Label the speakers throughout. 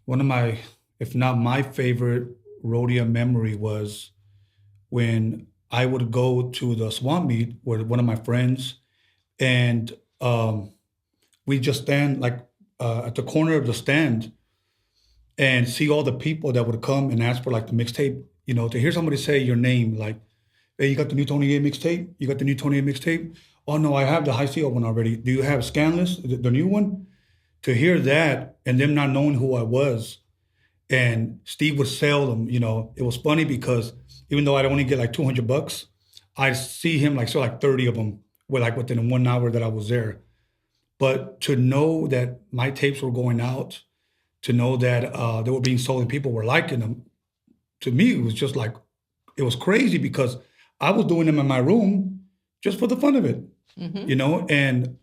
Speaker 1: one of my, if not my favorite Roadium memory was when I would go to the swamp meet with one of my friends, and we just stand like at the corner of the stand and see all the people that would come and ask for like the mixtape. To hear somebody say your name, like, "Hey, you got the new TonyA mixtape? You got the new TonyA mixtape? Oh no, I have the High CO one already. Do you have Skanless, the new one?" To hear that and them not knowing who I was, and Steve would sell them. It was funny because even though I'd only get like $200, I'd see him like sell like 30 of them within 1 hour that I was there. But to know that my tapes were going out, to know that they were being sold and people were liking them, to me it was just like, it was crazy because I was doing them in my room just for the fun of it, and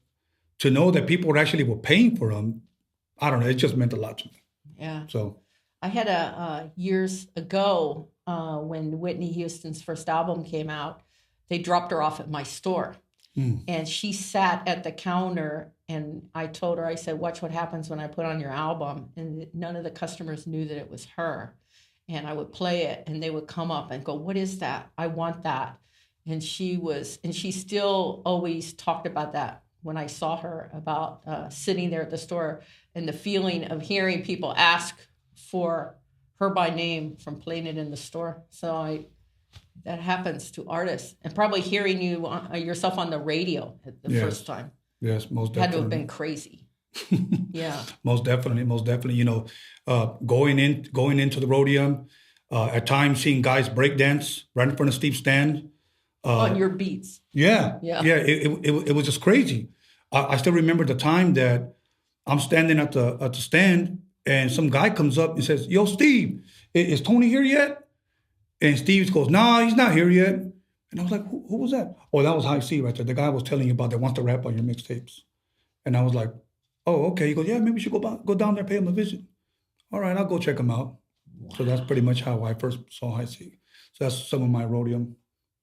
Speaker 1: to know that people actually were paying for them, I don't know, it just meant a lot to me.
Speaker 2: Yeah.
Speaker 1: So
Speaker 2: I had years ago when Whitney Houston's first album came out, they dropped her off at my store. And she sat at the counter, and I told her, I said, "Watch what happens when I put on your album." And none of the customers knew that it was her. And I would play it, and they would come up and go, "What is that? I want that." And she still always talked about that when I saw her, about sitting there at the store and the feeling of hearing people ask for her by name from playing it in the store. So that happens to artists, and probably hearing you yourself on the radio the first time.
Speaker 1: Yes, most definitely.
Speaker 2: Had to have been crazy. Yeah.
Speaker 1: Most definitely. Going into the Roadium, at times seeing guys break dance right in front of Steve's stand.
Speaker 2: On your beats.
Speaker 1: Yeah. It was just crazy. I still remember the time that I'm standing at the stand, and some guy comes up and says, "Yo, Steve, is Tony here yet?" And Steve goes, "Nah, he's not here yet." And I was like, who was that? Oh, that was High C right there. The guy I was telling you about that wants to rap on your mixtapes. And I was like, "Oh, okay." He goes, "Yeah, maybe we should go down there, pay him a visit." All right, I'll go check him out. Wow. So that's pretty much how I first saw High C. So that's some of my Roadium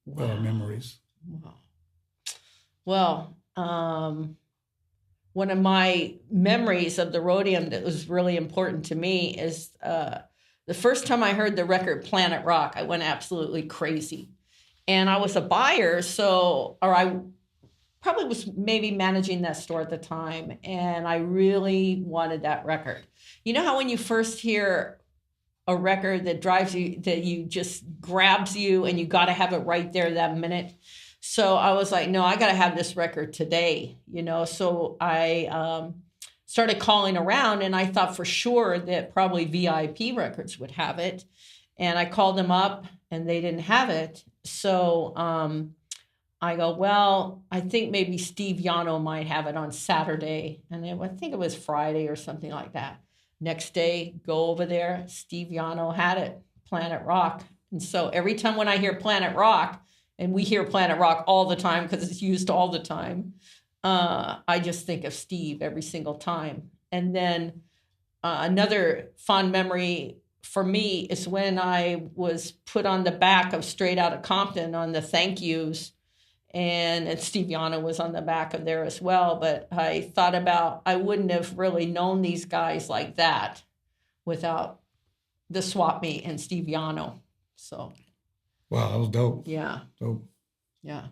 Speaker 1: memories.
Speaker 2: Wow. Well, one of my memories of the Roadium that was really important to me is the first time I heard the record Planet Rock, I went absolutely crazy. And I was a buyer, I probably was maybe managing that store at the time, and I really wanted that record. You know how when you first hear a record that drives you, that you just grabs you and you got to have it right there that minute? So I was like, no, I got to have this record today, So I started calling around, and I thought for sure that probably VIP Records would have it. And I called them up, and they didn't have it. So I go, well, I think maybe SteveYano might have it on Saturday. And then I think it was Friday or something like that. Next day, go over there, SteveYano had it, Planet Rock. And so every time when I hear Planet Rock, and we hear Planet Rock all the time because it's used all the time, I just think of Steve every single time. And then another fond memory for me is when I was put on the back of Straight Outta Compton on the thank yous, and SteveYano was on the back of there as well. But I thought about, I wouldn't have really known these guys like that without the swap meet and SteveYano. So.
Speaker 1: Wow, that was dope.
Speaker 2: Yeah.
Speaker 1: Dope.
Speaker 2: Yeah.